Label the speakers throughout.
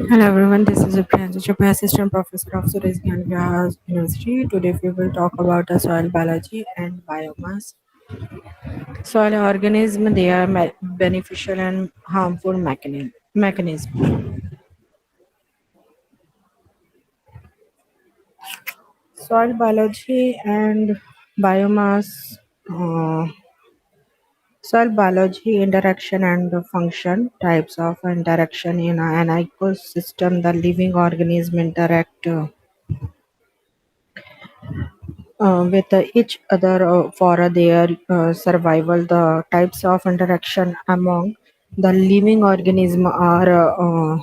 Speaker 1: Hello everyone, this is Priyanshu, Choubey, Assistant Professor of Zoology and University. Today we will talk about the soil biology and biomass. Soil organisms, they are beneficial and harmful mechanism. Soil biology and biomass. Uh, Soil biology, interaction and function, types of interaction in an ecosystem. The living organism interact with each other for their survival. The types of interaction among the living organism are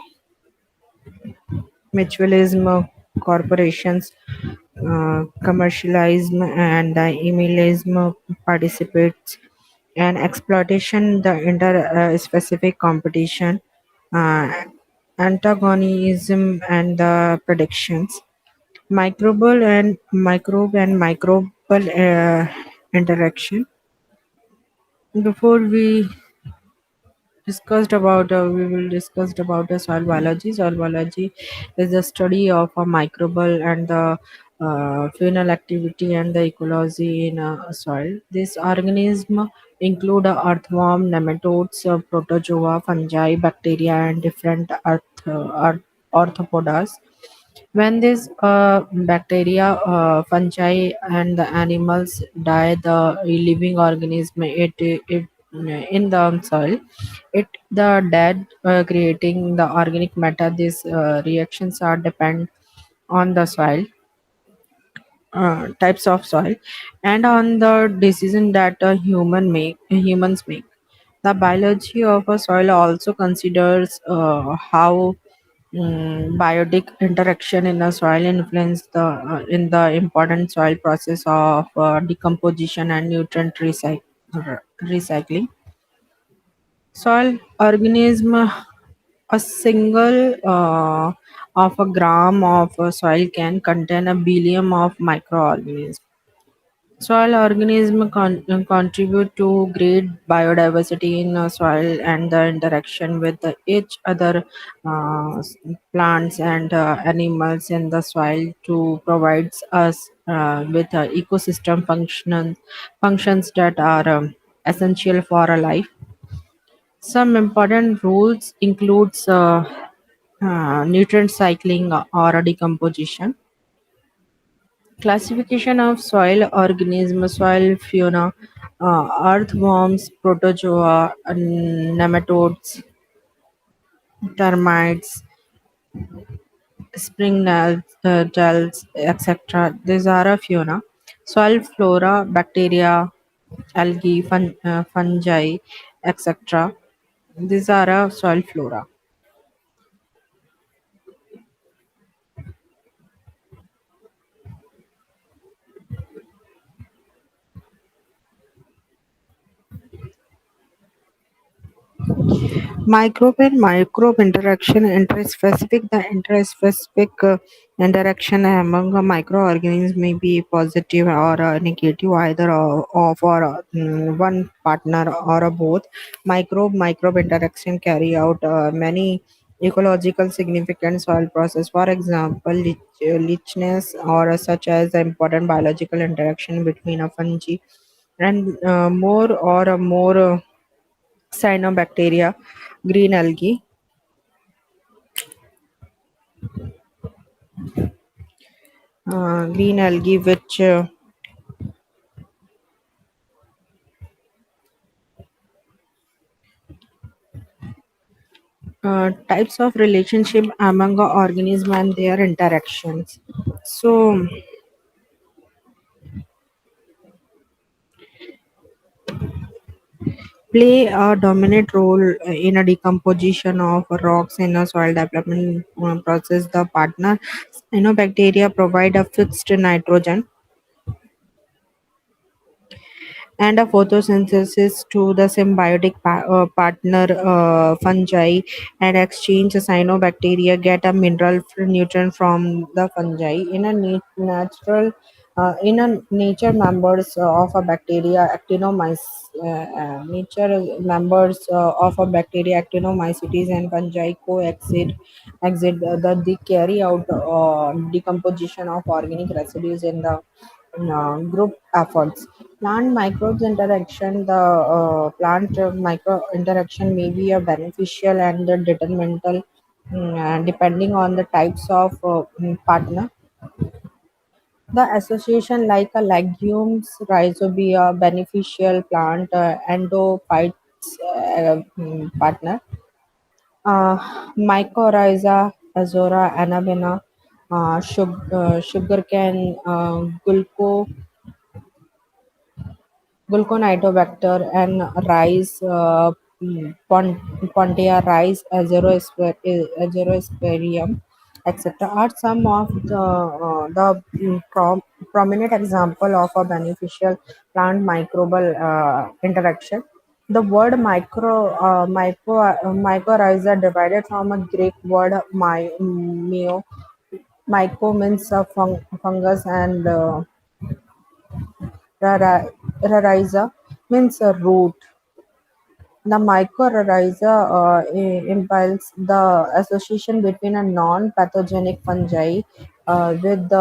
Speaker 1: mutualism, corporations, commercialism, and the emilism participates, and exploitation, the inter-specific competition, uh, antagonism, and the predictions. Microbe and microbial interaction. Before we will discuss about the soil biology. Soil biology is the study of a microbial and the fungal activity and the ecology in a soil. This organism include earthworm, nematodes, protozoa, fungi, bacteria, and different arthropods. When these bacteria, fungi, and the animals die, the living organism it in the soil, it the dead creating the organic matter. These reactions are depend on the soil, types of soil, and on the decision that humans make. The biology of a soil also considers how biotic interaction in the soil influence the in the important soil process of decomposition and nutrient recycling. Soil organism, a single of a gram of soil can contain a billion of microorganisms. Soil organisms contribute to great biodiversity in soil, and the interaction with each other, plants and animals in the soil to provides us with ecosystem functions that are essential for a life. Some important rules includes nutrient cycling or decomposition. Classification of soil organisms, soil fauna, earthworms, protozoa, nematodes, termites, tails, etc. These are a fauna. Soil flora, bacteria, algae, fungi, etc. These are a soil flora. Microbe and microbe interaction, interspecific. The interspecific interaction among microorganisms may be positive or negative, either for one partner or both. Microbe interaction carry out many ecological significant soil process. For example, lichness or such as the important biological interaction between a fungi and more cyanobacteria, green algae. Green algae, which types of relationship among organisms and their interactions. So, play a dominant role in a decomposition of rocks in a soil development process. The partner cyanobacteria provide a fixed nitrogen and a photosynthesis to the symbiotic partner fungi, and exchange cyanobacteria get a mineral nutrient from the fungi in a natural In a nature members of a bacteria, nature members of a bacteria, actinomycetes and fungi exit they carry out decomposition of organic residues in the group efforts. Plant microbes interaction, the plant micro interaction may be a beneficial and detrimental depending on the types of partner. The association, like a legumes, rhizobia, beneficial plant, endophytes partner, mycorrhiza, azora, anabena, sugarcane, Gluconidobacter and rice, Pontia rice, Azerosperium, etc. are some of the prominent example of a beneficial plant microbial interaction. The word mycorrhiza derived from a Greek word myco means fungus and rhiza means a root. The mycorrhiza implies the association between a non-pathogenic fungi with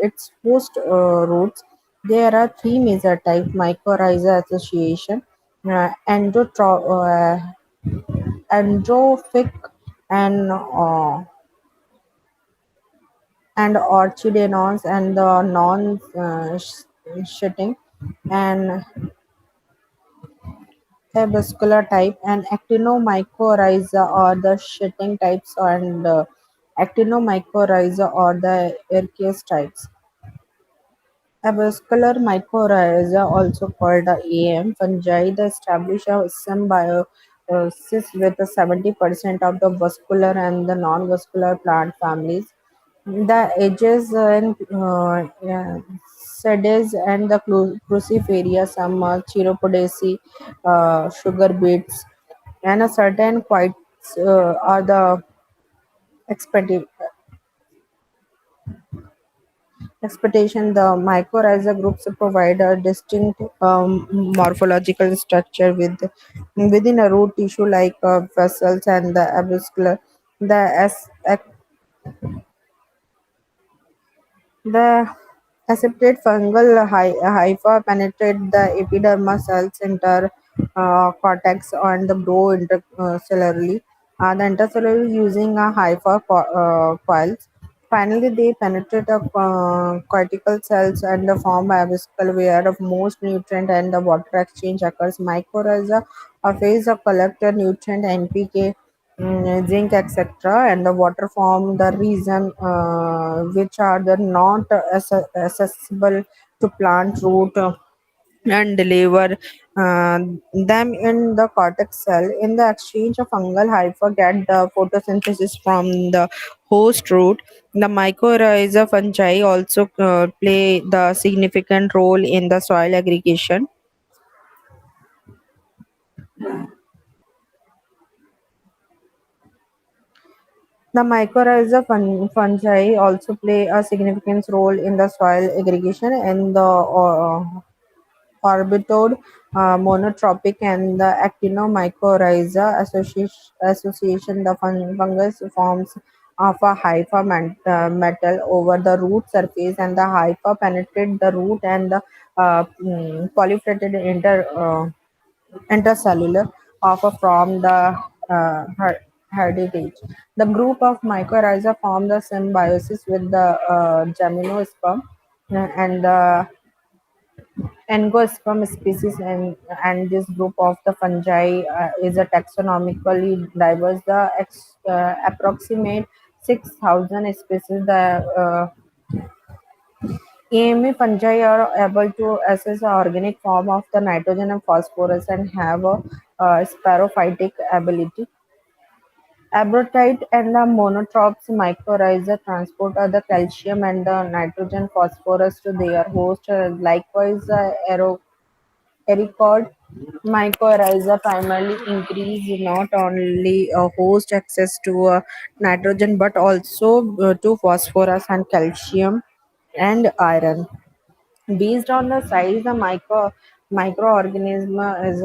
Speaker 1: its host roots. There are three major types: mycorrhiza association, androphic, and orchidaceans, and the non-shitting, and avascular type, and actinomycorrhiza or the shitting types, and actinomycorrhiza or the arceus types. Avascular mycorrhiza, also called the AM fungi, they establish a symbiosis with 70% of the vascular and the non-vascular plant families. The edges and sedes and the cruciferia, some chiropodaceae, sugar beets, and a certain quite are the expected expectation. The mycorrhiza groups provide a distinct morphological structure within a root tissue like vessels and the avascular. The The accepted fungal hypha penetrate the epidermal cells, cortex, and the grow intercellularly. The intercellular using a hypha coils. Finally, they penetrate the cortical cells and form a vesicle where the most nutrient and the water exchange occurs. Mycorrhiza phase of collector nutrient NPK, zinc, etc., and the water form the reason which are the not accessible to plant root and deliver uh, them in the cortex cell. In the exchange of fungal hypha get the photosynthesis from the host root. The mycorrhiza fungi also play the significant role in the soil aggregation. The mycorrhiza fungi also play a significant role in the soil aggregation and the orbitode, monotropic, and the actinomycorrhiza association. The fungus forms of a hypha metal over the root surface, and the hypha penetrate the root and the proliferated intercellular offer from the heritage. The group of mycorrhiza form the symbiosis with the gymnosperm and the Angiosperm species, and this group of the fungi is a taxonomically diverse. The approximate 6,000 species. The EMA fungi are able to assess the organic form of the nitrogen and phosphorus and have a spirophytic ability. Abrotite and the monotropes mycorrhiza transport the calcium and the nitrogen phosphorus to their host. Likewise, Ericord mycorrhiza primarily increase not only host access to nitrogen but also to phosphorus and calcium and iron. Based on the size, the microorganism is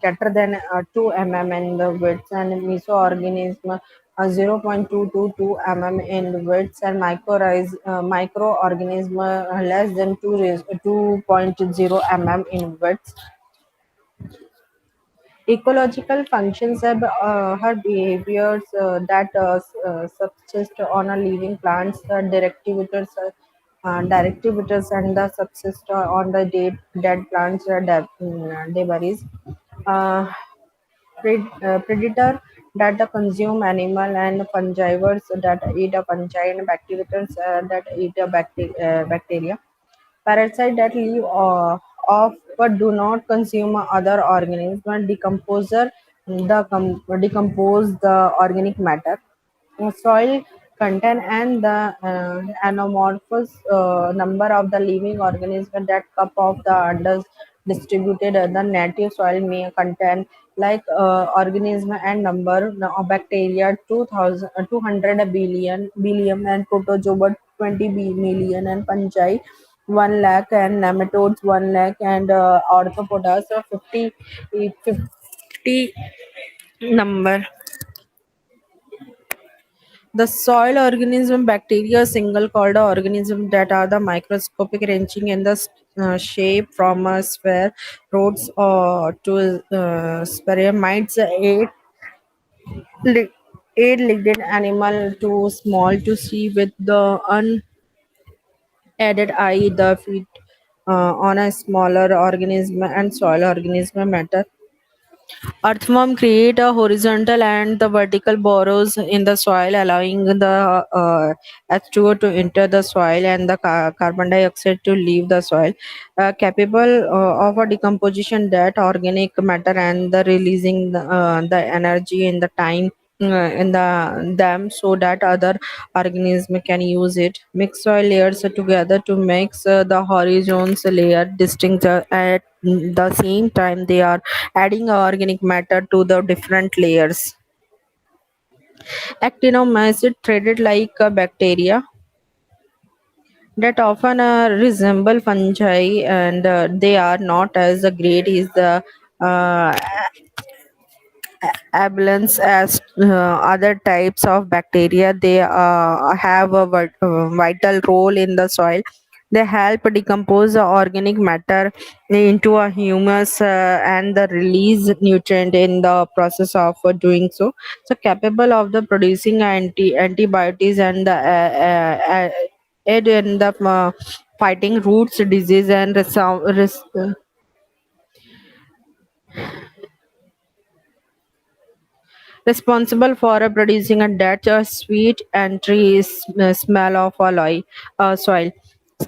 Speaker 1: greater than 2 mm in the width, and mesoorganism 0.222 mm in width, and microorganism less than 2.0 mm in width. Ecological functions are behaviors that subsist on a living plants, directivators and the subsist on the dead plants, debris. Uh, Predator that consume animal, and fungivores that eat a fungi, and bacteriators that eat a bacteria. Parasites that live off but do not consume other organisms. Decomposer decompose the organic matter. Soil content and the anamorphous number of the living organisms that cup of the under distributed. The native soil may contain like organism and number of bacteria 200 billion and protozoa 20 million and fungi 1 lakh and nematodes 1 lakh and arthropods 50 number. The soil organism bacteria single called organism that are the microscopic ranging in the shape from a sphere roots to spermioids li- eight-legged animal too small to see with the unaided eye. The feet on a smaller organism and soil organism matter. Earthworm create a horizontal and the vertical burrows in the soil, allowing the H2O to enter the soil and the carbon dioxide to leave the soil. Capable of a decomposition that organic matter and the releasing the energy in the time in them so that other organism can use it. Mix soil layers together to make the horizons layer distinct at the same time they are adding organic matter to the different layers. Actinomycete treated like a bacteria that often resemble fungi, and they are not as great as the uh, abalance as other types of bacteria. They have a vital role in the soil. They help decompose the organic matter into a humus and the release nutrient in the process of doing so. So capable of the producing antibiotics and the aid in the fighting roots disease and responsible for producing a Dutch sweet and tree smell of soil.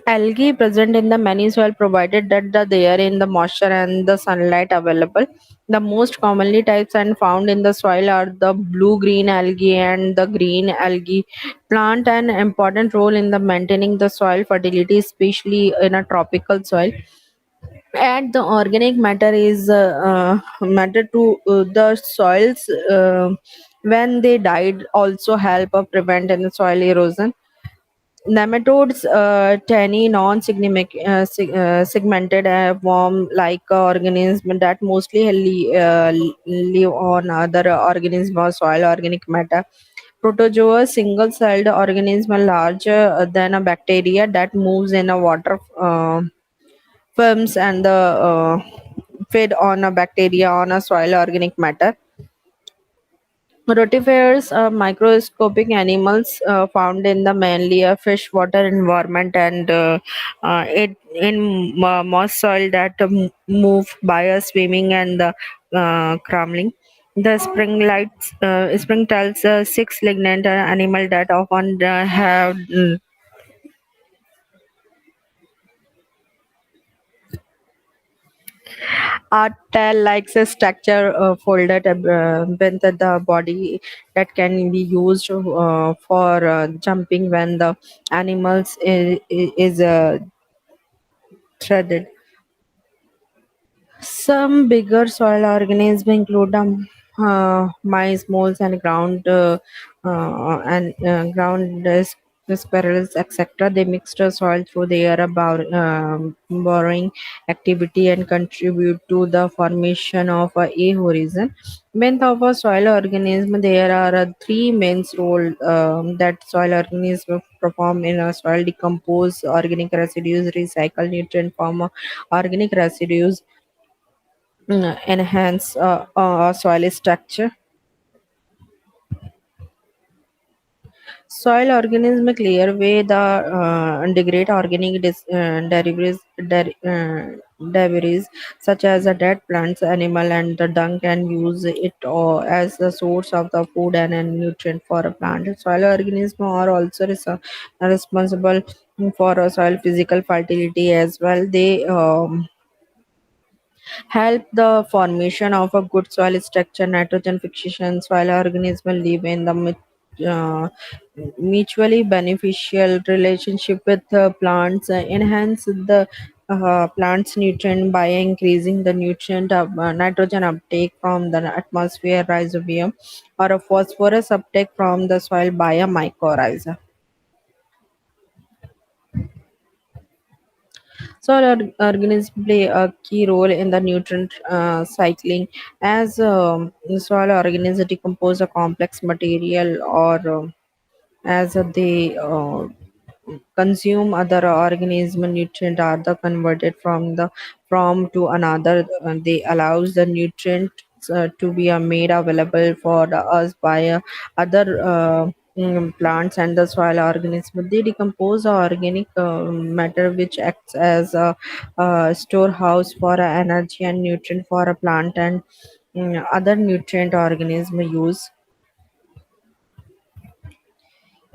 Speaker 1: Algae present in the many soil provided that they are in the moisture and the sunlight available. The most commonly types and found in the soil are the blue-green algae and the green algae. Plant an important role in the maintaining the soil fertility, especially in a tropical soil. And the organic matter is matter to the soils when they died also help prevent any soil erosion. Nematodes, tiny, segmented worm-like organism that mostly live on other organisms or soil organic matter. Protozoa, single-celled organism larger than a bacteria that moves in a water films and the fed on a bacteria on a soil organic matter. Rotifers are microscopic animals found in the mainly a freshwater environment and in moist soil that move by a swimming and the crumbling. The spring tells six-legged animal that often have a tail-like structure folded beneath the body that can be used for jumping when the animals is threaded. Some bigger soil organisms include mice, moles, and ground the squirrels, etc. They mix the soil through their burrowing activity and contribute to the formation of a horizon. When of a soil organism, there are three main roles that soil organisms perform in a soil: decompose organic residues, recycle nutrient form organic residues, enhance soil structure. Soil organisms clear away the degrade organic debris such as the dead plants, animal, and the dung can use it as the source of the food and a nutrient for a plant. Soil organisms are also responsible for soil physical fertility as well. They help the formation of a good soil structure, nitrogen fixation. Soil organisms live in the mutually beneficial relationship with plants, enhance the plant's nutrient by increasing the nutrient nitrogen uptake from the atmosphere rhizobium or a phosphorus uptake from the soil by a mycorrhiza. Soil organisms play a key role in the nutrient cycling as soil organisms decompose a complex material or as they consume other organism nutrient are the converted from to another. They allows the nutrient to be made available for us by other plants and the soil organism. They decompose organic matter which acts as a storehouse for energy and nutrient for a plant and other nutrient organism use.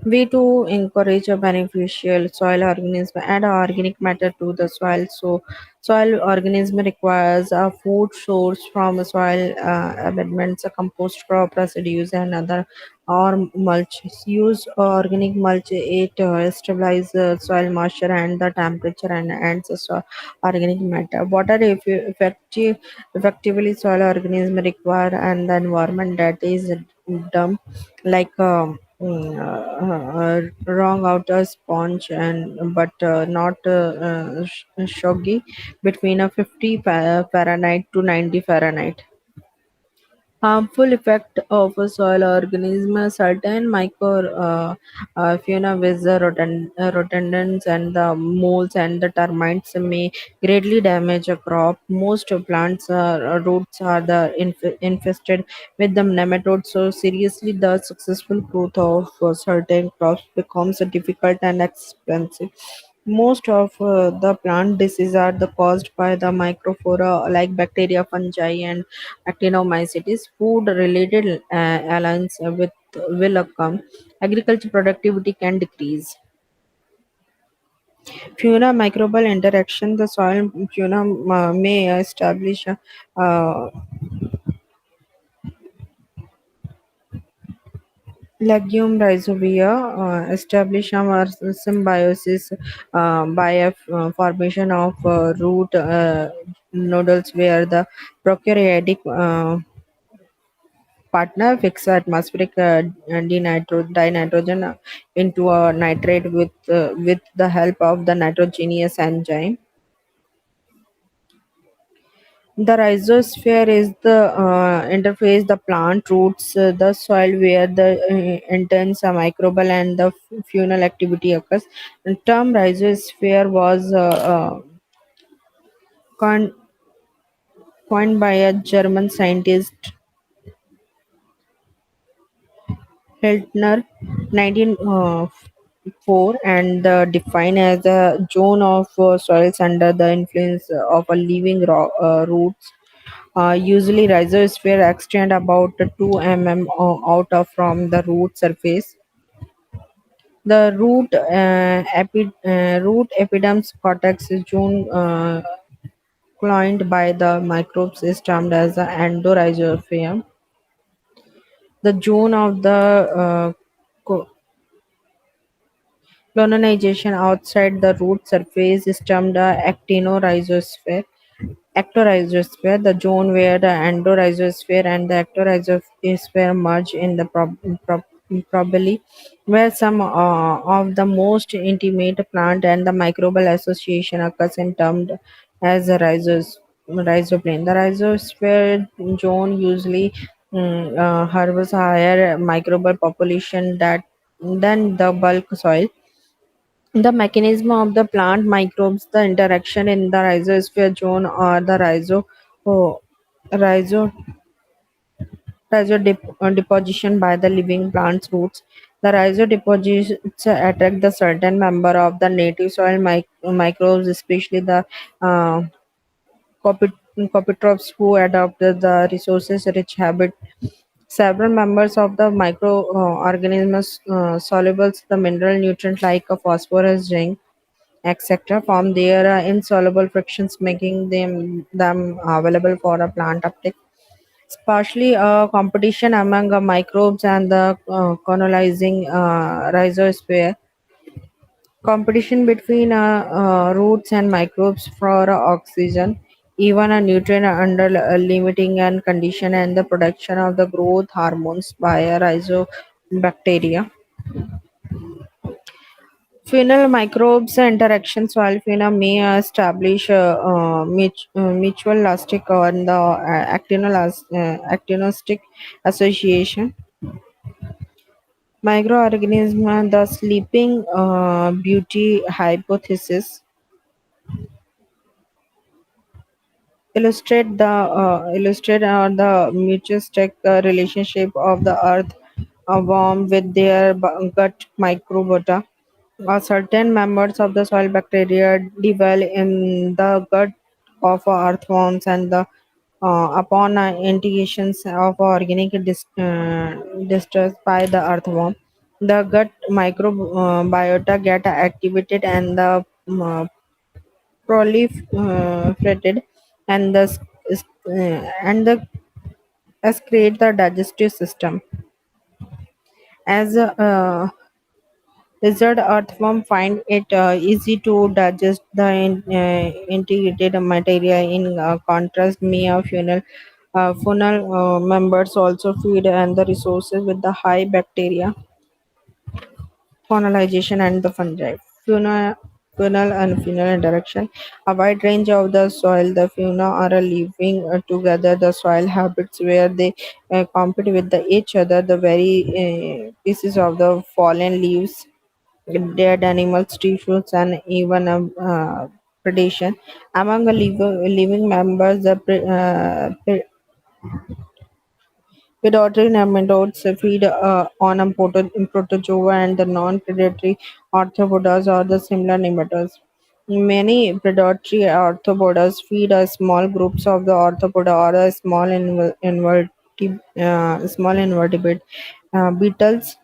Speaker 1: Way to encourage a beneficial soil organism, add organic matter to the soil. So, soil organism requires a food source from soil abundance, a compost crop residues, and other or mulch. Use organic mulch. It stabilizes soil moisture and the temperature and adds the organic matter. Water effectively soil organism require and the environment that is dump like wrong outer sponge and but not soggy between a 50 Fahrenheit to 90 Fahrenheit. Harmful effect of a soil organism. Certain micro fauna with the rodents and the moles and the termites may greatly damage a crop. Most plants roots are the infested with the nematodes. So seriously, the successful growth of certain crops becomes difficult and expensive. Most of the plant diseases are caused by the microflora like bacteria, fungi, and actinomycetes. Food-related ailments with will occur. Agriculture productivity can decrease. Fauna microbial interaction. The soil fauna may establish legume rhizobia, establish symbiosis by a formation of root nodules where the prokaryotic partner fix atmospheric dinitrogen into a nitrate with the help of the nitrogenous enzyme. The rhizosphere is the interface, the plant roots, the soil where the intense microbial and the fungal activity occurs. The term rhizosphere was coined, coined by a German scientist, Hiltner, 1904, and defined as a zone of soils under the influence of a living roots. Usually, rhizosphere extend about 2 mm out of from the root surface. The root epidermis cortex is zone cloined by the microbes is termed as the endorhizophyum. The zone of the co- colonization outside the root surface is termed the actinorhizosphere. Ectorhizosphere, the zone where the endorhizosphere and the ectorhizosphere merge in the probably, where some of the most intimate plant and the microbial association occurs in termed as a rhizoplane. The rhizosphere zone usually harbours a higher microbial population than the bulk soil. The mechanism of the plant microbes, the interaction in the rhizosphere zone or the oh, rhizo deposition by the living plant's roots. The rhizodeposits attract the certain member of the native soil microbes, especially the uh, copetrophs who adopt the resources-rich habit. Several members of the microorganisms solubles the mineral nutrient like phosphorus, zinc, etc. form their insoluble frictions, making them available for a plant uptake. It's partially a competition among microbes and the colonizing rhizosphere. Competition between roots and microbes for oxygen, even a nutrient under limiting and condition, and the production of the growth hormones by a rhizobacteria. Funnel microbes interactions while funna may establish mutual elastic or the actinostic association. Microorganism, the sleeping beauty hypothesis, illustrate the mutualistic relationship of the earth worm with their gut microbiota. Certain members of the soil bacteria dwell in the gut of earthworms, and upon integrations of organic distress by the earthworm, the gut microbiota get activated and the proliferated, and the excrete the digestive system. As a lizard earthworm find it easy to digest the integrated material. In contrast, Mia funnel members also feed and the resources with the high bacteria colonization and the fungi. Funnel and funnel interaction. A wide range of the soil, the fauna are living together. The soil habits where they compete with each other. The very pieces of the fallen leaves, dead animals, tissues, and even predation. Among the living members, the predatory nematodes feed on a protozoa, and the non-predatory arthropods or the similar nematodes. Many predatory arthropods feed small groups of the arthropoda or a small invertebrate. Beetles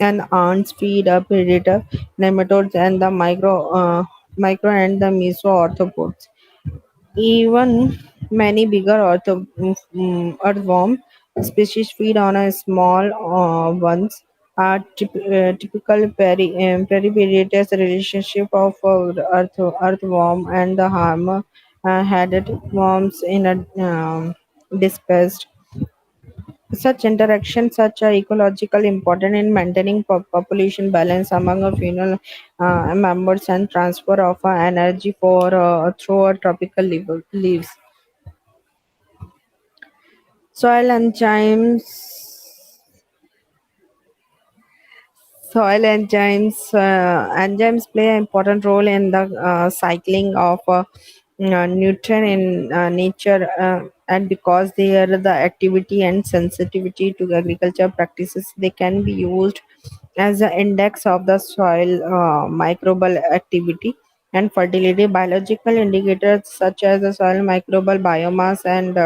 Speaker 1: and ants feed a predator nematodes and the micro and the mesoarthropods. Even many bigger earthworm species feed on a small ones. Are typical periparatous relationship of earthworm and the hammer headed worms in a dispersed. Such interactions such are ecological important in maintaining population balance among a funnel members and transfer of energy for through a tropical leaves. Soil enzymes enzymes play an important role in the cycling of nutrient in nature, and because they are the activity and sensitivity to agriculture practices, they can be used as an index of the soil microbial activity and fertility. Biological indicators such as the soil microbial biomass and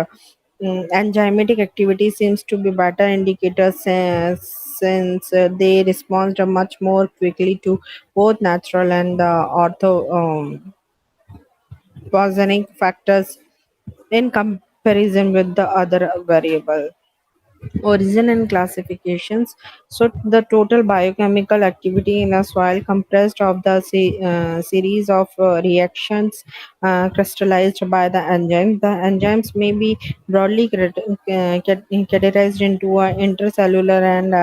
Speaker 1: enzymatic activity seems to be better indicators since they respond much more quickly to both natural and orthoposonic factors in comparison with the other variable. Origin and classifications. So, the total biochemical activity in a soil compressed of the series of reactions crystallized by the enzymes. The enzymes may be broadly categorized into intercellular and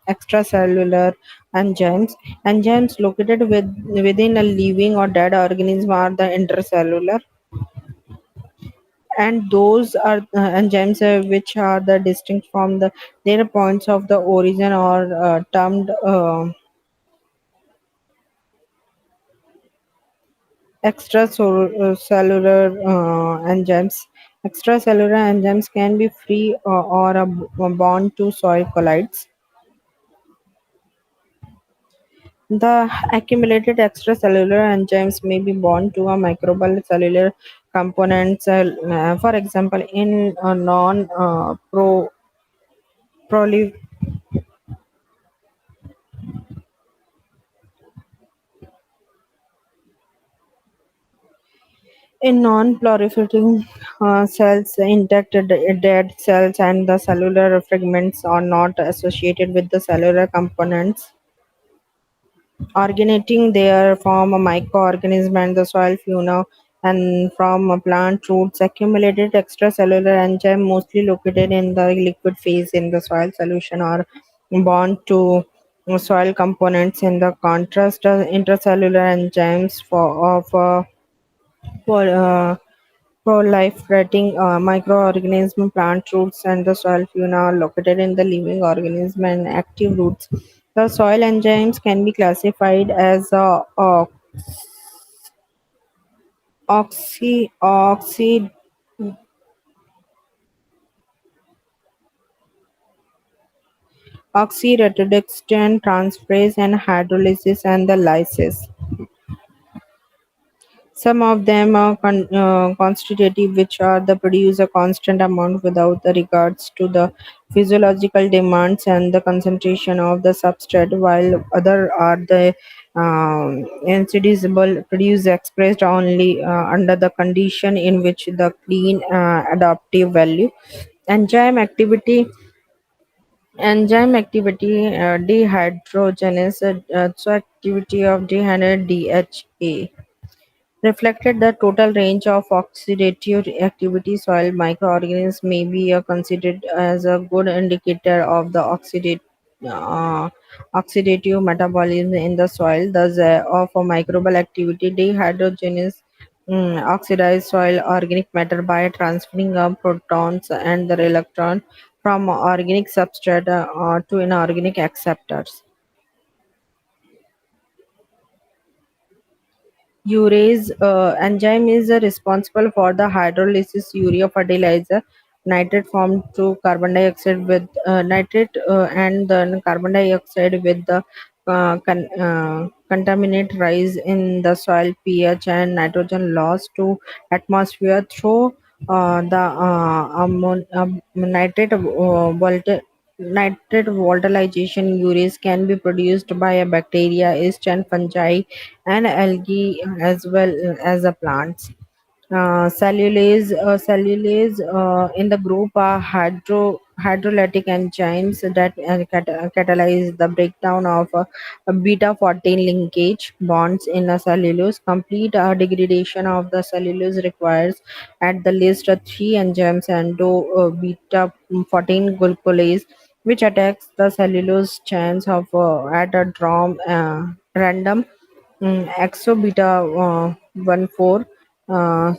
Speaker 1: extracellular enzymes. Enzymes located within a living or dead organism are the intercellular, and those are enzymes which are the distinct from the their points of the origin or termed extracellular enzymes. Extracellular enzymes can be free or bound to soil colloids. The accumulated extracellular enzymes may be bound to a microbial cellular components, for example, in non in non-proliferating cells, intact dead cells and the cellular fragments are not associated with the cellular components originating there from a microorganism and the soil fauna and from plant roots. Accumulated extracellular enzyme mostly located in the liquid phase in the soil solution or bound to soil components. In the contrast, intracellular enzymes for proliferating microorganism, plant roots, and the soil fauna are located in the living organism and active roots. The soil enzymes can be classified as oxy, oxy, oxyreduction, transferase, and hydrolysis, and the lysis. Some of them are constitutive, which are the produce a constant amount without the regards to the physiological demands and the concentration of the substrate, while other are the incidisible produce expressed only under the condition in which the clean adaptive value. Enzyme activity dehydrogenase, so activity of dehydrogenase DHA reflected the total range of oxidative activity. Soil microorganisms may be considered as a good indicator of the uh, oxidative metabolism in the soil, thus of a microbial activity. Dehydrogenase oxidize soil organic matter by transferring protons and the electron from organic substrate to inorganic acceptors. Urease enzyme is responsible for the hydrolysis urea fertilizer nitrate formed to carbon dioxide with nitrate and then carbon dioxide with the contaminate rise in the soil pH and nitrogen loss to atmosphere through nitrate nitrate volatilization. Urease can be produced by a bacteria, yeast, and fungi and algae as well as the plants. Cellulase in the group are hydrolytic enzymes that catalyze the breakdown of beta 14 linkage bonds in a cellulose. Complete degradation of the cellulose requires at the least three enzymes endo beta 14 glucolase, which attacks the cellulose chains of at a random exobeta 14 uh,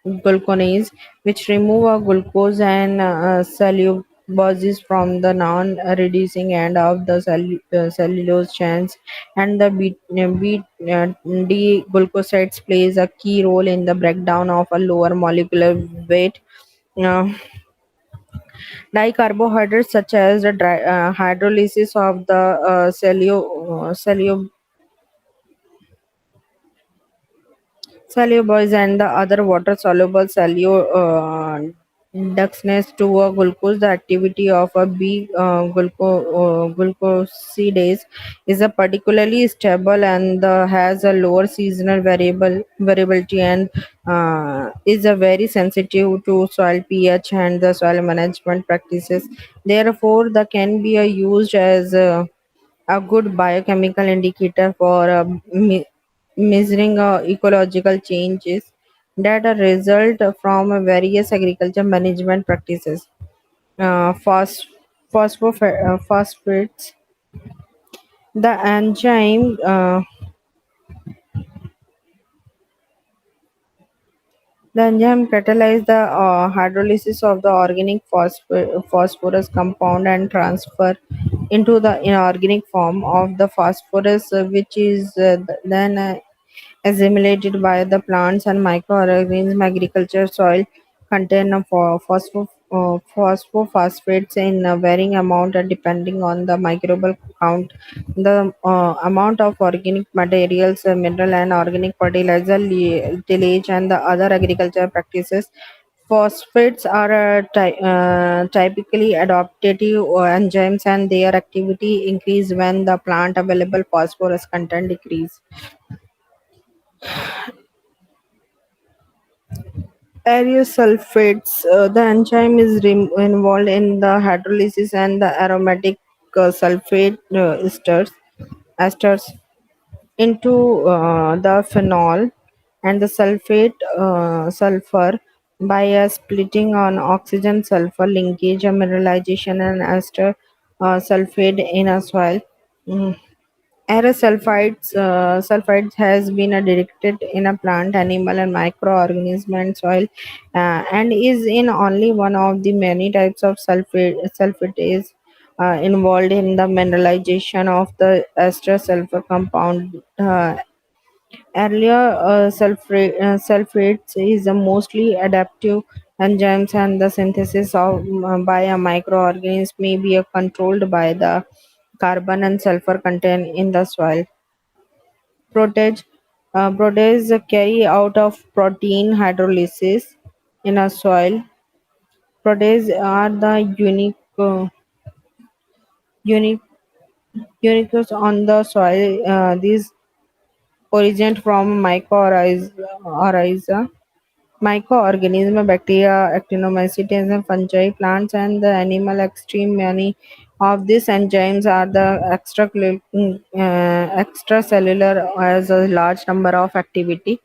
Speaker 1: gluconase, which remove a glucose and cellulose from the non-reducing end of the cellulose chains, and the D-glucosides plays a key role in the breakdown of a lower molecular weight uh, dicarbohydrates, such as the hydrolysis of the cellulose and the other water soluble cellulose Duxness to a glucose, the activity of a glucosidase is a particularly stable and has a lower seasonal variability and is a very sensitive to soil pH and the soil management practices. Therefore, the can be used as a good biochemical indicator for measuring ecological changes that are result from various agriculture management practices. Phosphates, the enzyme catalyze the hydrolysis of the organic phosphorus compound and transfer into the inorganic form of the phosphorus, which is then assimilated by the plants and microorganisms. Agriculture soil contain phosphophosphates in a varying amount and depending on the microbial count. The amount of organic materials, mineral and organic fertilizer, tillage and the other agriculture practices. Phosphates are typically adaptive enzymes and their activity increase when the plant available phosphorus content decrease. Aerosulfates. The enzyme is involved in the hydrolysis and the aromatic sulfate esters into the phenol and the sulfur by a splitting on oxygen sulfur linkage, a mineralization and ester sulfate in a soil. Mm. Sulfides has been directed in a plant, animal, and microorganism and soil, and is in only one of the many types of sulfate is involved in the mineralization of the ester sulfur compound. Earlier, sulfates is a mostly adaptive enzymes, and the synthesis of by a microorganism may be controlled by the carbon and sulfur content in the soil. Protease, protease carry out of protein hydrolysis in a soil. Protease are the unique uniques on the soil. These originate from microorganism, bacteria, actinomycetes, and fungi, plants, and the animal extreme. Many of these enzymes are the extracellular as a large number of activity.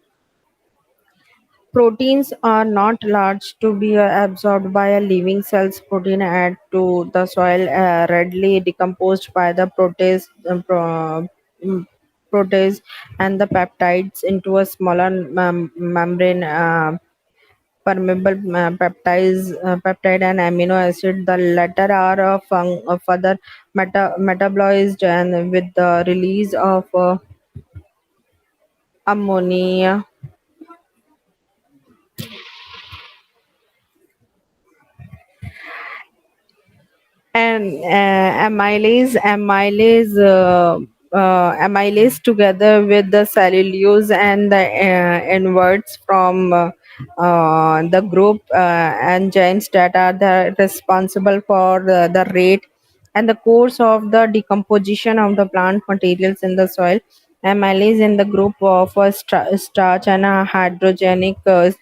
Speaker 1: Proteins are not large to be absorbed by a living cells. Protein add to the soil readily decomposed by the mm, protease and the peptides into a smaller membrane permeable peptide and amino acid. The latter are further metabolized and with the release of ammonia and amylase together with the cellulose and the inverts from the group enzymes that are responsible for the rate and the course of the decomposition of the plant materials in the soil. Amylase in the group of starch and hydrogenic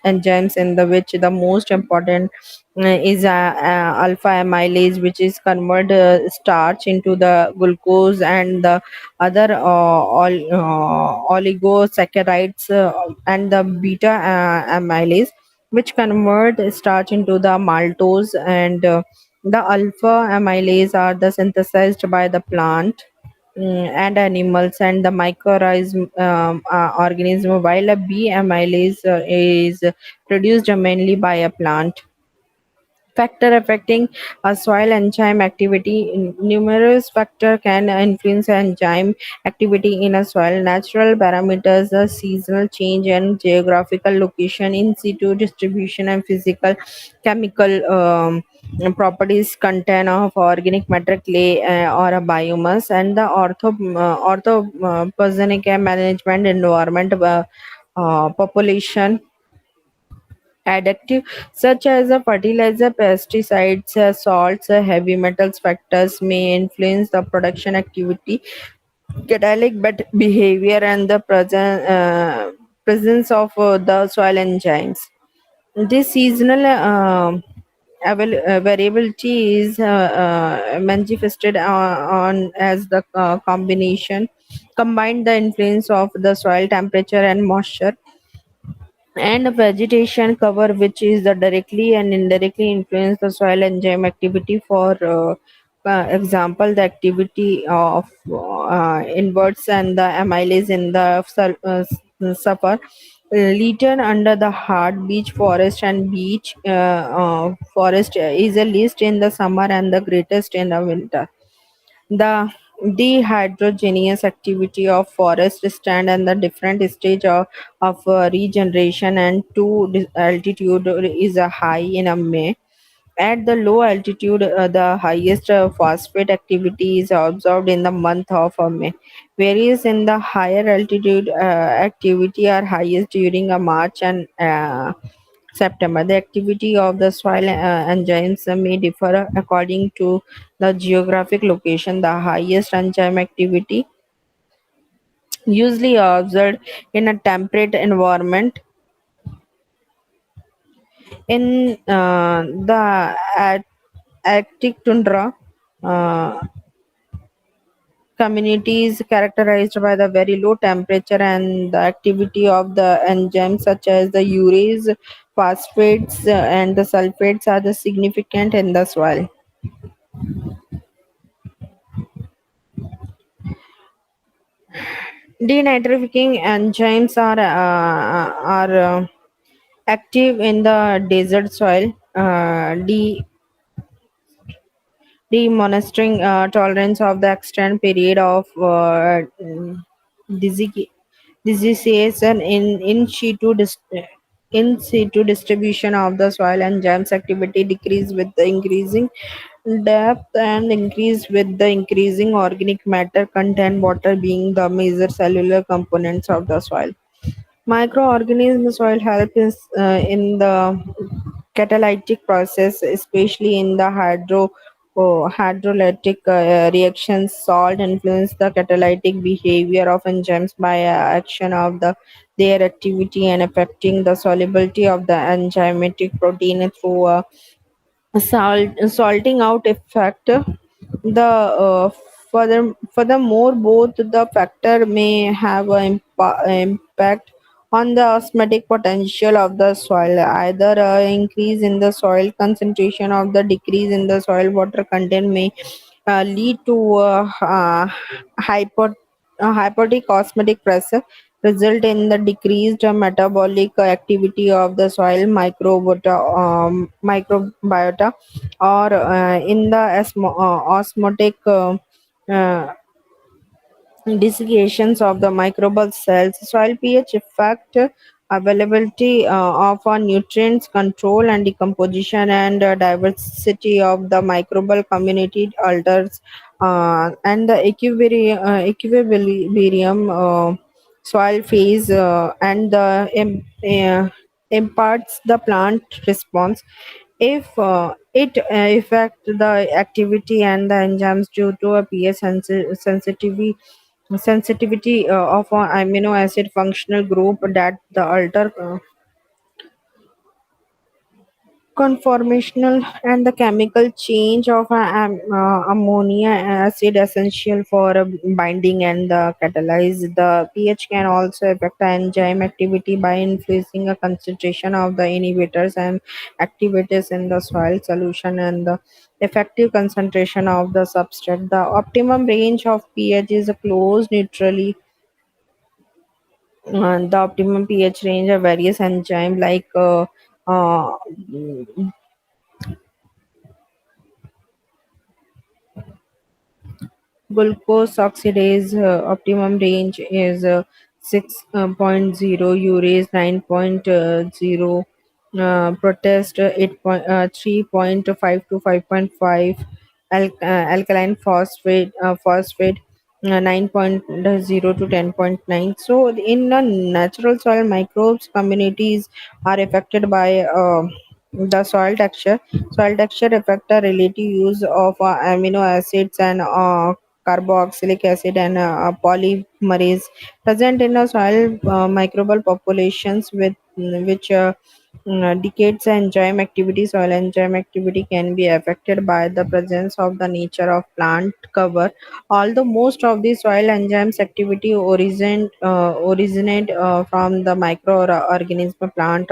Speaker 1: enzymes in the which the most important is alpha amylase, which is convert starch into the glucose and the other oligosaccharides, and the beta amylase, which convert starch into the maltose, and the alpha amylase are the synthesized by the plant, and animals and the microorganism organism, while a B amylase is produced mainly by a plant. Factor affecting a soil enzyme activity. Numerous factors can influence enzyme activity in a soil. Natural parameters, the seasonal change and geographical location, in situ distribution, and physical chemical properties, content of organic matter, clay, or a biomass, and the orthopathenic management, environment, population Additive such as a fertilizer, pesticides, salts, heavy metals factors may influence the production activity, catalytic behavior, and the presence of the soil enzymes. This seasonal variability is manifested on as the combined the influence of the soil temperature and moisture and vegetation cover, which is the directly and indirectly influence the soil enzyme activity. For example, the activity of inverts and the amylase in the suffer Legion under the hard beech forest and beech forest is the least in the summer and the greatest in the winter. The dehydrogenous activity of forest stand and the different stage of regeneration and to altitude is a high in a May. At the low altitude, the highest phosphate activity is observed in the month of May, whereas in the higher altitude, activity are highest during March and September. The activity of the soil enzymes may differ according to the geographic location. The highest enzyme activity usually observed in a temperate environment in the Arctic tundra. Uh, Communities characterized by the very low temperature and the activity of the enzymes such as the urease, phosphates, and the sulfates are the significant in the soil. Denitrification enzymes are active in the desert soil. Demonstrating tolerance of the extended period of disi- dissociation in situ distribution of the soil enzymes activity decrease with the increasing depth and increase with the increasing organic matter content, water being the major cellular components of the soil. Microorganisms soil help is, in the catalytic process, especially in the hydrolytic reactions. Salt influence the catalytic behavior of enzymes by action of their activity and affecting the solubility of the enzymatic protein through a salting out effect. The furthermore, both the factor may have an impact on the osmotic potential of the soil, either increase in the soil concentration or the decrease in the soil water content may lead to hypo, hypotic osmotic pressure, result in the decreased metabolic activity of the soil microbiota, or in the osmotic uh, desiccations of the microbial cells. Soil pH affect availability of nutrients, control and decomposition, and diversity of the microbial community alters and the equilibrium soil phase and the imparts the plant response. If it affect the activity and the enzymes due to a pH sensitivity of an amino acid functional group that the alter conformational and the chemical change of ammonia acid essential for binding and the catalyze. The pH can also affect the enzyme activity by influencing a concentration of the inhibitors and activators in the soil solution and the effective concentration of the substrate. The optimum range of pH is a close neutrally. The optimum pH range of various enzymes like uh, glucose oxidase optimum range is 6.0, urease 9.0, protest 3.5 to 5.5, alkaline phosphate. 9.0 to 10.9. So in a natural soil, microbes communities are affected by the soil texture. Soil texture affect the relative use of amino acids and carboxylic acid and polymerase present in the soil microbial populations with which decades enzyme activity. Soil enzyme activity can be affected by the presence of the nature of plant cover. Although most of the soil enzymes activity originate from the microorganism plant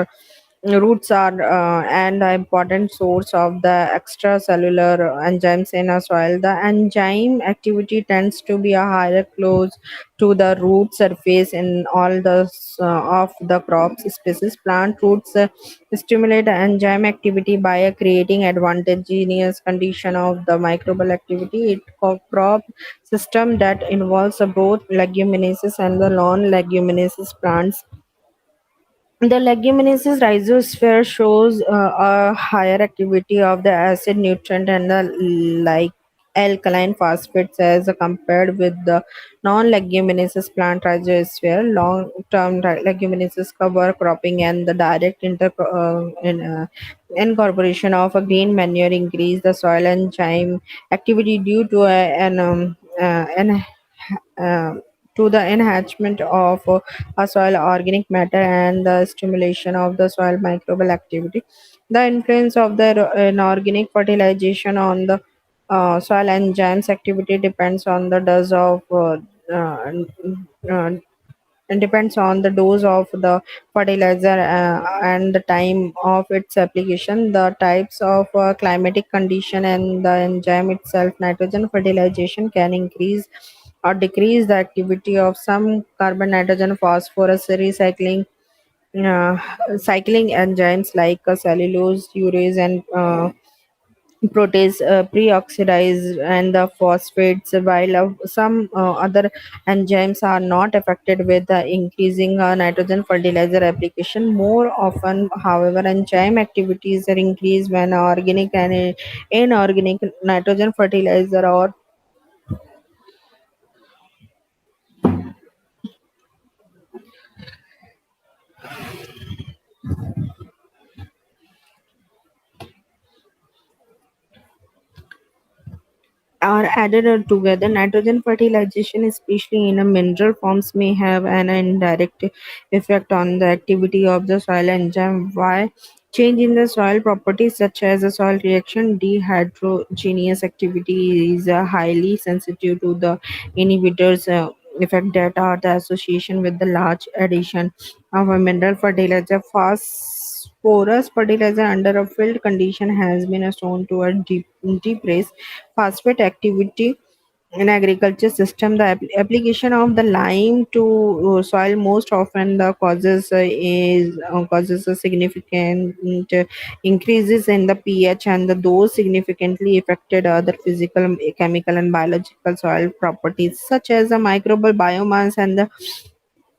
Speaker 1: roots are an important source of the extracellular enzymes in a soil. The enzyme activity tends to be a higher close to the root surface in all of the crops species. Plant roots stimulate enzyme activity by creating advantageous condition of the microbial activity. Crop system that involves both leguminous and the non-leguminous plants. The leguminous rhizosphere shows a higher activity of the acid nutrient and the like alkaline phosphates as compared with the non-leguminous plant rhizosphere. Long-term leguminous cover cropping and the direct incorporation of a green manure increase the soil enzyme activity due to uh, to the enhancement of a soil organic matter and the stimulation of the soil microbial activity. The influence of the inorganic fertilization on the soil enzymes activity depends on the dose of uh, uh, and depends on the dose of the fertilizer and the time of its application, the types of climatic condition and the enzyme itself. Nitrogen fertilization can increase or decrease the activity of some carbon, nitrogen, phosphorus uh, cycling enzymes like cellulose, urease, and protease pre-oxidize and the phosphates, while some other enzymes are not affected with the increasing nitrogen fertilizer application. More often, however, enzyme activities are increased when organic and inorganic nitrogen fertilizer or are added together. Nitrogen fertilization, especially in a mineral forms, may have an indirect effect on the activity of the soil enzyme. Why? Change in the soil properties such as the soil reaction dehydrogenous activity is highly sensitive to the inhibitors effect that are the association with the large addition of a mineral fertilizer. Phosphorus fertilizer under a field condition has been shown to a depress phosphate activity in agriculture system. The application of the lime to soil most often the causes a significant increases in the pH, and those significantly affected other physical, chemical, and biological soil properties such as the microbial biomass and the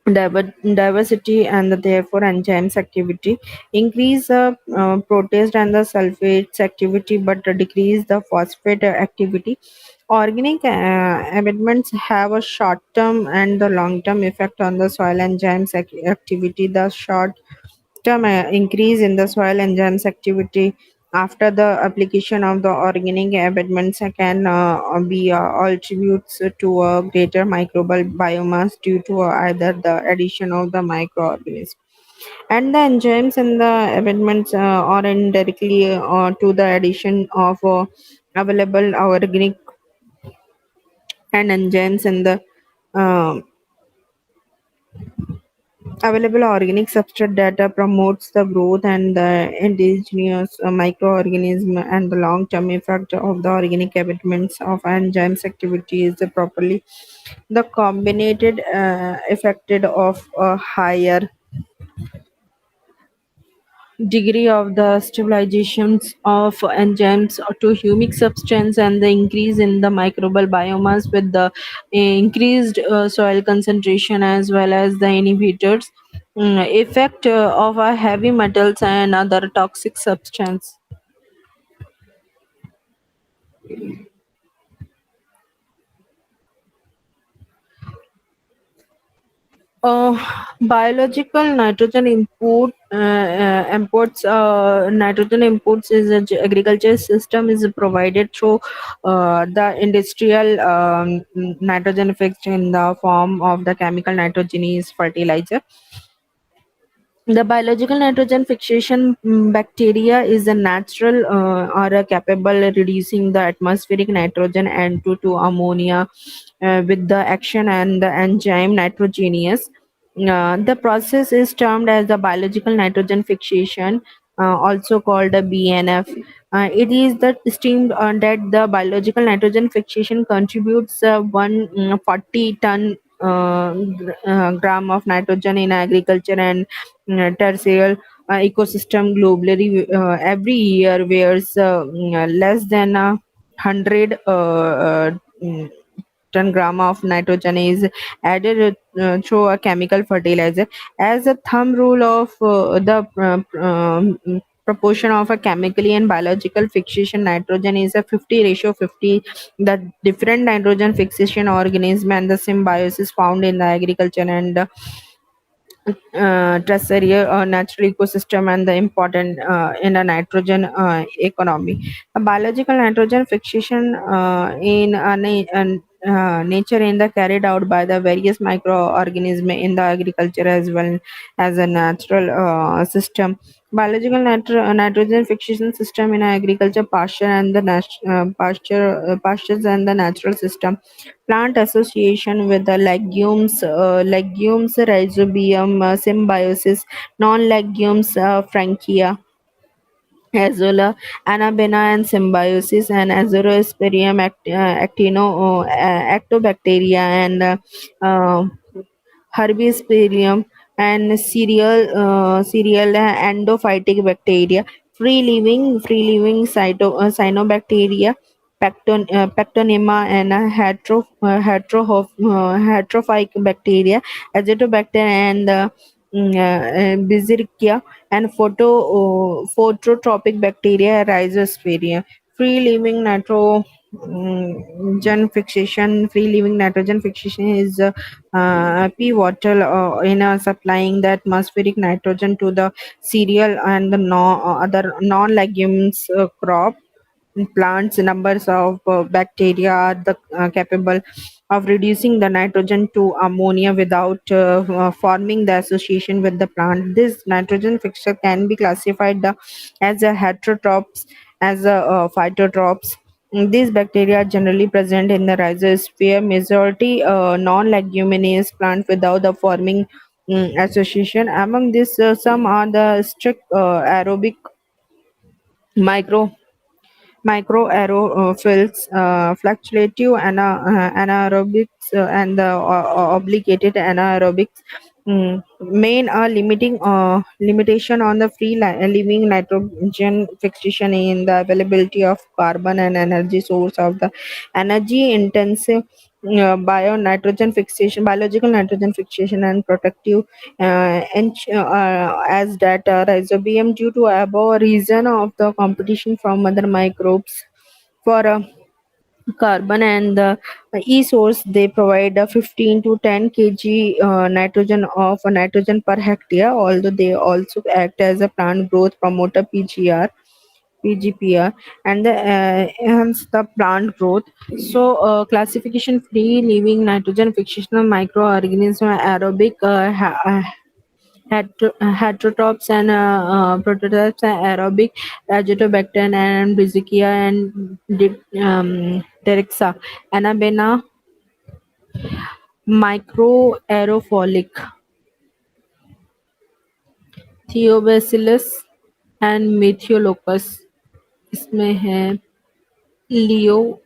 Speaker 1: diversity, and therefore enzymes activity increase the protease and the sulfates activity but decrease the phosphate activity. Organic amendments have a short term and the long term effect on the soil enzymes activity. The short term increase in the soil enzymes activity after the application of the organic amendments can be attributes to a greater microbial biomass due to either the addition of the microorganism and the enzymes in the amendments or indirectly to the addition of available organic and enzymes in the um, available organic substrate data promotes the growth and the indigenous microorganism, and the long-term effect of the organic amendments of enzymes activity is properly the combined effected of a higher degree of the stabilizations of enzymes to humic substance and the increase in the microbial biomass with the increased soil concentration as well as the inhibitors effect of heavy metals and other toxic substance. Uh, Biological nitrogen imports nitrogen imports is a agriculture system is provided through the industrial nitrogen fixed in the form of the chemical nitrogenous fertilizer. The biological nitrogen fixation bacteria is a natural or a capable reducing the atmospheric nitrogen N2 to ammonia with the action and the enzyme nitrogenase. The process is termed as the biological nitrogen fixation, also called a BNF. It is the stream that the biological nitrogen fixation contributes 140 ton gram of nitrogen in agriculture and terrestrial ecosystem globally every year, whereas less than 100 mm, ton gram of nitrogen is added through a chemical fertilizer. As a thumb rule of the proportion of a chemically and biological fixation nitrogen is a 50 ratio 50. The different nitrogen fixation organism and the symbiosis found in the agriculture and terrestrial natural ecosystem and the important in a nitrogen economy. A biological nitrogen fixation in nature in the carried out by the various microorganisms in the agriculture as well as a natural system. Biological nitrogen fixation system in agriculture, pasture and the pastures and the natural system. Plant association with the legumes, rhizobium, symbiosis, non-legumes, frankia, azolla, anabena, and symbiosis, and azosporium, actobacteria, and uh, herbispirium and cereal endophytic bacteria, cyanobacteria, pectonema, and heterophytic bacteria, azotobacter, and Bisericia, and phototropic bacteria, Rhizosphere. Free living free living nitrogen fixation is pivotal in supplying the atmospheric nitrogen to the cereal and the other non-legumes crop plants. Numbers of bacteria are capable of reducing the nitrogen to ammonia without forming the association with the plant. This nitrogen fixture can be classified as a heterotrophs, as a phytotrophs. These bacteria are generally present in the rhizosphere, majority non-leguminous plant without the forming association. Among these, some are the strict aerobic micro microaerophils, fluctuative anaerobics, and the obligated anaerobics. Main limitation on the living nitrogen fixation in the availability of carbon and energy source of the energy intensive biological nitrogen fixation and protective as data rhizobium due to above reason of the competition from other microbes for carbon and the e-source. They provide a 15 to 10 kg nitrogen of nitrogen per hectare, although they also act as a plant growth promoter PGPR, and the enhance the plant growth. So, classification: free living nitrogen fixational microorganism, aerobic heterotrophs and prototypes, aerobic azotobacter and Brizikia and Terexa, Anabena, microaeropholic, Theobacillus and Metheolochus. इसमें है लियो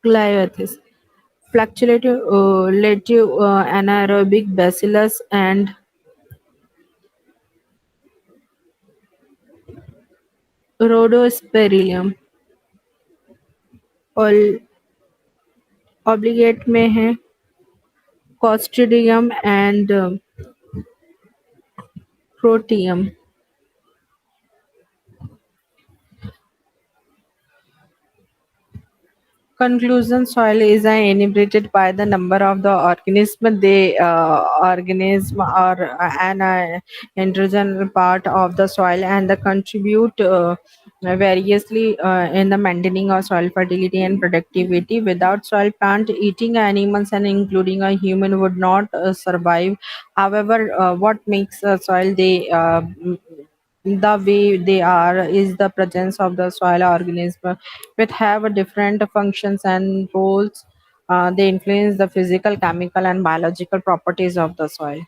Speaker 1: Gliothis, fluctuative anaerobic bacillus and rhodospirillum. और obligate में है Clostridium and Proteum. Conclusion: soil is inhibited by the number of the organism. They organism are an integral part of the soil and they contribute variously in the maintaining of soil fertility and productivity. Without soil, plant eating animals and including a human would not survive. However, what makes soil the way they are is the presence of the soil organism which have a different functions and roles. They influence the physical, chemical, and biological properties of the soil.